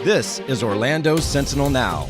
This is Orlando Sentinel Now.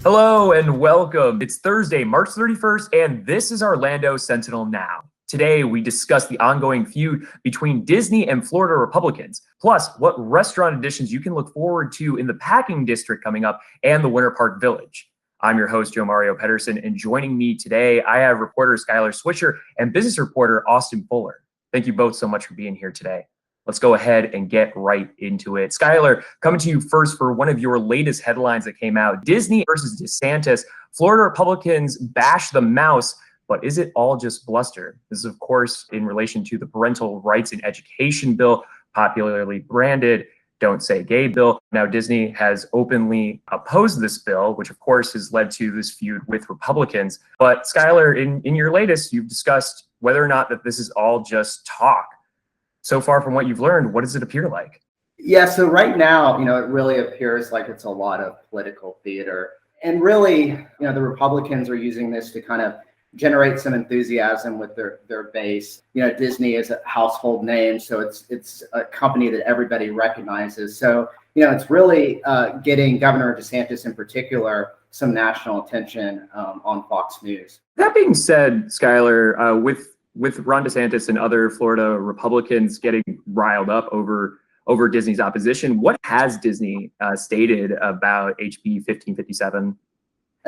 Hello and welcome. It's Thursday, March 31st, and this is Orlando Sentinel Now. Today, we discuss the ongoing feud between Disney and Florida Republicans, plus what restaurant additions you can look forward to in the Packing District coming up and the Winter Park Village. I'm your host, Joe Mario Pedersen, and joining me today, I have reporter Skylar Swisher and business reporter Austin Fuller. Thank you both so much for being here today. Let's go ahead and get right into it. Skylar, coming to you first for one of your latest headlines that came out. Disney versus DeSantis. Florida Republicans bash the mouse, but is it all just bluster? This is, of course, in relation to the Parental Rights in Education bill, popularly branded Don't Say Gay bill. Now, Disney has openly opposed this bill, which, of course, has led to this feud with Republicans. But Skylar, in your latest, you've discussed whether or not that this is all just talk. So far from what you've learned, what does it appear like? Yeah, so right now, it really appears like it's a lot of political theater. And really, the Republicans are using this to kind of generate some enthusiasm with their base. Disney is a household name, so it's a company that everybody recognizes. So, it's really getting Governor DeSantis in particular some national attention on Fox News. That being said, Skylar, with Ron DeSantis and other Florida Republicans getting riled up over Disney's opposition, what has Disney stated about HB 1557?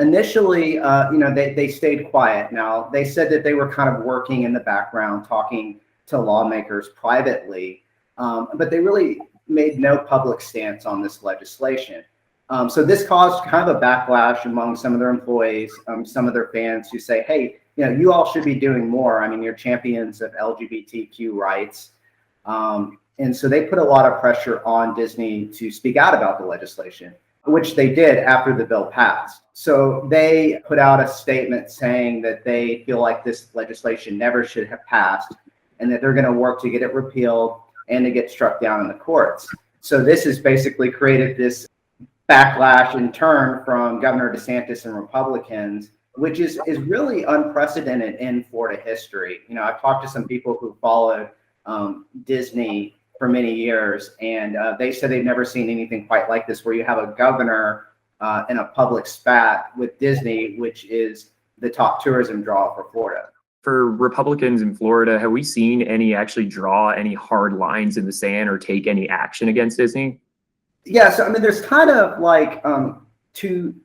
Initially, they stayed quiet. Now, they said that they were kind of working in the background, talking to lawmakers privately, but they really made no public stance on this legislation. So this caused kind of a backlash among some of their employees, some of their fans who say, hey, you all should be doing more. I mean, you're champions of LGBTQ rights. And so they put a lot of pressure on Disney to speak out about the legislation, which they did after the bill passed. So they put out a statement saying that they feel like this legislation never should have passed and that they're going to work to get it repealed and to get struck down in the courts. So this has basically created this backlash in turn from Governor DeSantis and Republicans, which is really unprecedented in Florida history. I've talked to some people who followed Disney for many years, and they said they've never seen anything quite like this, where you have a governor in a public spat with Disney, which is the top tourism draw for Florida. For Republicans in Florida, have we seen any actually draw any hard lines in the sand or take any action against Disney? Yeah, so there's kind of like two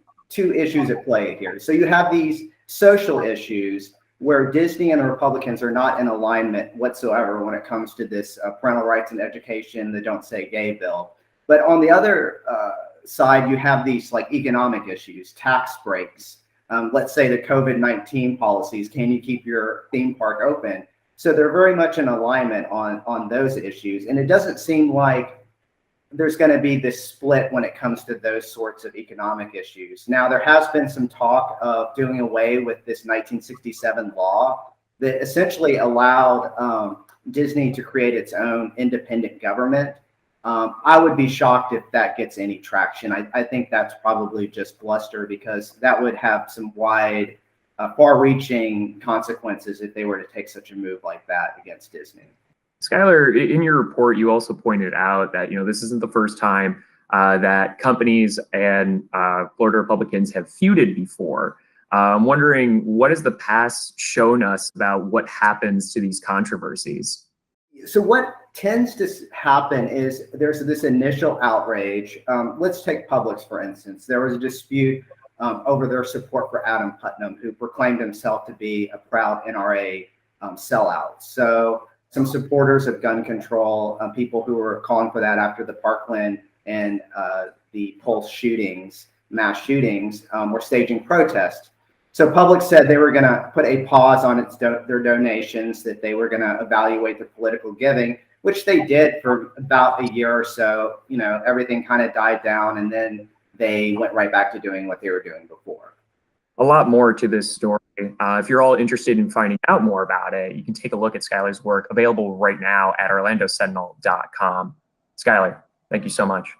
issues at play here. So you have these social issues where Disney and the Republicans are not in alignment whatsoever when it comes to this parental rights in education, the Don't Say Gay bill. But on the other side, you have these like economic issues, tax breaks. Let's say the COVID-19 policies, can you keep your theme park open? So they're very much in alignment on those issues. And it doesn't seem like there's going to be this split when it comes to those sorts of economic issues. Now, there has been some talk of doing away with this 1967 law that essentially allowed Disney to create its own independent government. I would be shocked if that gets any traction. I think that's probably just bluster, because that would have some wide, far-reaching consequences if they were to take such a move like that against Disney. Skylar, in your report, you also pointed out that, this isn't the first time that companies and Florida Republicans have feuded before. I'm wondering, what has the past shown us about what happens to these controversies? So what tends to happen is there's this initial outrage. Let's take Publix, for instance. There was a dispute over their support for Adam Putnam, who proclaimed himself to be a proud NRA sellout. So some supporters of gun control, people who were calling for that after the Parkland and the Pulse shootings, mass shootings, were staging protests. So Publix said they were going to put a pause on their donations, that they were going to evaluate their political giving, which they did for about a year or so. Everything kind of died down, and then they went right back to doing what they were doing before. A lot more to this story. If you're all interested in finding out more about it, you can take a look at Skylar's work, available right now at orlandosentinel.com. Skylar, thank you so much.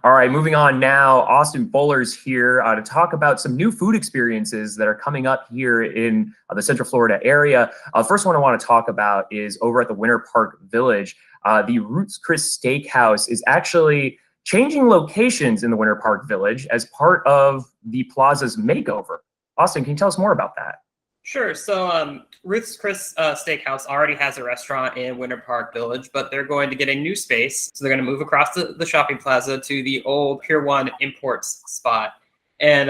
All right, moving on now. Austin Fuller's here to talk about some new food experiences that are coming up here in the Central Florida area. First one I want to talk about is over at the Winter Park Village. The Ruth's Chris Steakhouse is actually changing locations in the Winter Park Village as part of the Plaza's makeover. Austin, can you tell us more about that? Sure. So Ruth's Chris Steakhouse already has a restaurant in Winter Park Village, but they're going to get a new space. So they're going to move across the shopping plaza to the old Pier 1 Imports spot. And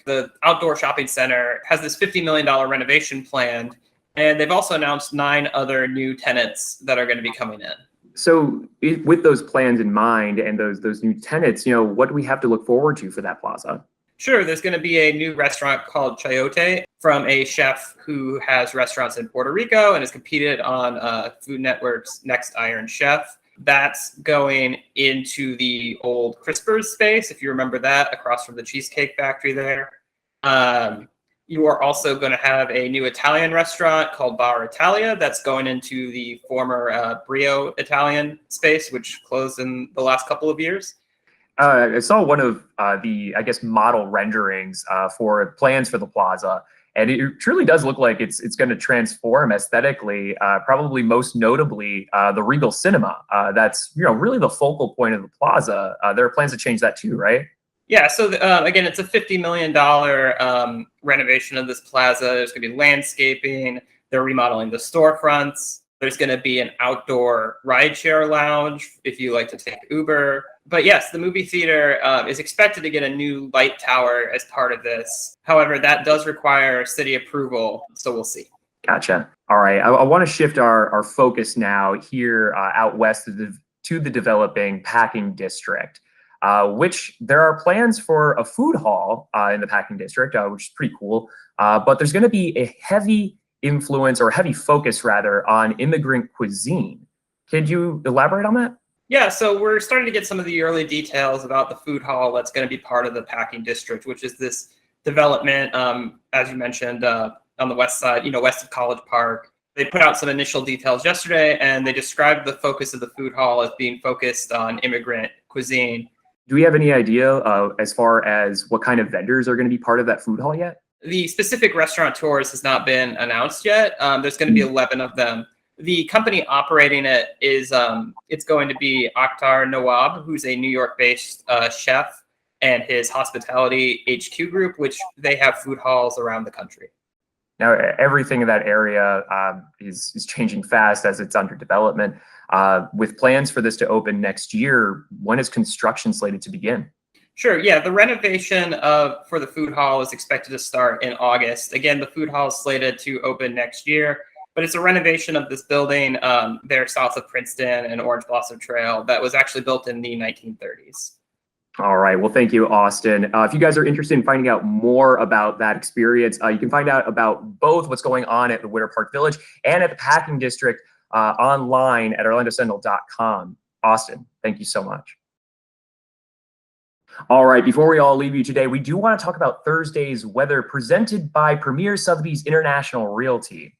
the outdoor shopping center has this $50 million renovation planned. And they've also announced 9 other new tenants that are going to be coming in. So with those plans in mind and those new tenants, what do we have to look forward to for that plaza? Sure, there's going to be a new restaurant called Chayote from a chef who has restaurants in Puerto Rico and has competed on Food Network's Next Iron Chef. That's going into the old Crispers space, if you remember that, across from the Cheesecake Factory there. You are also going to have a new Italian restaurant called Bar Italia that's going into the former Brio Italian space, which closed in the last couple of years. I saw one of the, model renderings for plans for the plaza, and it truly does look like it's going to transform aesthetically, probably most notably the Regal Cinema. That's really the focal point of the plaza. There are plans to change that too, right? Yeah, so again, it's a $50 million renovation of this plaza. There's going to be landscaping. They're remodeling the storefronts. There's going to be an outdoor rideshare lounge if you like to take Uber. But yes, the movie theater is expected to get a new light tower as part of this. However, that does require city approval, so we'll see. Gotcha. All right. I want to shift our focus now here out west to the developing packing district, which there are plans for a food hall in the packing district, which is pretty cool. But there's going to be a heavy influence, or heavy focus rather, on immigrant cuisine. Could you elaborate on that? Yeah, so we're starting to get some of the early details about the food hall that's going to be part of the packing district, which is this development, as you mentioned, on the west side, west of College Park. They put out some initial details yesterday, and they described the focus of the food hall as being focused on immigrant cuisine. Do we have any idea as far as what kind of vendors are going to be part of that food hall yet? The specific restaurateurs has not been announced yet. There's going to be 11 of them. The company operating it is, it's going to be Akhtar Nawab, who's a New York-based chef, and his hospitality HQ group, which they have food halls around the country. Now, everything in that area is changing fast as it's under development. With plans for this to open next year, when is construction slated to begin? Sure. Yeah, the renovation for the food hall is expected to start in August. Again, the food hall is slated to open next year. But it's a renovation of this building there south of Princeton and Orange Blossom Trail that was actually built in the 1930s. All right. Well, thank you, Austin. If you guys are interested in finding out more about that experience, you can find out about both what's going on at the Winter Park Village and at the Packing District online at orlandosentinel.com. Austin, thank you so much. All right, before we all leave you today, we do want to talk about Thursday's weather presented by Premier Sotheby's International Realty.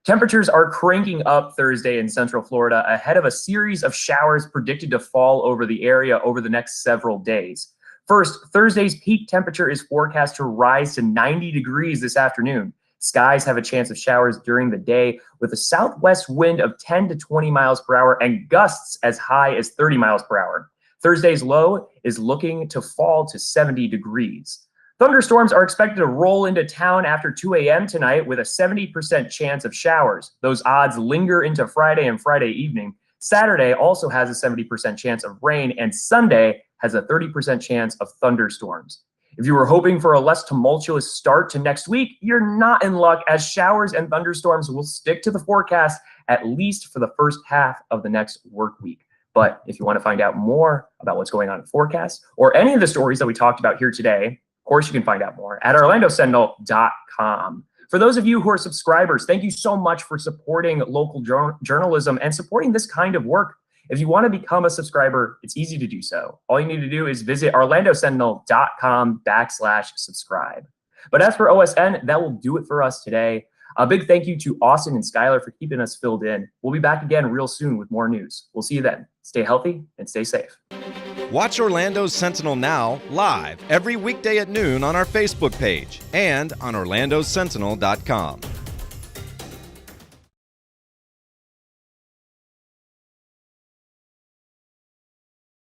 Temperatures are cranking up Thursday in Central Florida ahead of a series of showers predicted to fall over the area over the next several days. First, Thursday's peak temperature is forecast to rise to 90 degrees this afternoon. Skies have a chance of showers during the day with a southwest wind of 10 to 20 miles per hour and gusts as high as 30 miles per hour. Thursday's low is looking to fall to 70 degrees. Thunderstorms are expected to roll into town after 2 a.m. tonight with a 70% chance of showers. Those odds linger into Friday and Friday evening. Saturday also has a 70% chance of rain, and Sunday has a 30% chance of thunderstorms. If you were hoping for a less tumultuous start to next week, you're not in luck, as showers and thunderstorms will stick to the forecast at least for the first half of the next work week. But if you want to find out more about what's going on in the forecast or any of the stories that we talked about here today, of course, you can find out more at orlandosentinel.com. For those of you who are subscribers, thank you so much for supporting local journalism and supporting this kind of work. If you want to become a subscriber, it's easy to do so. All you need to do is visit orlandosentinel.com/subscribe. But as for OSN, that will do it for us today. A big thank you to Austin and Skylar for keeping us filled in. We'll be back again real soon with more news. We'll see you then. Stay healthy and stay safe. Watch Orlando Sentinel Now live every weekday at noon on our Facebook page and on orlandosentinel.com.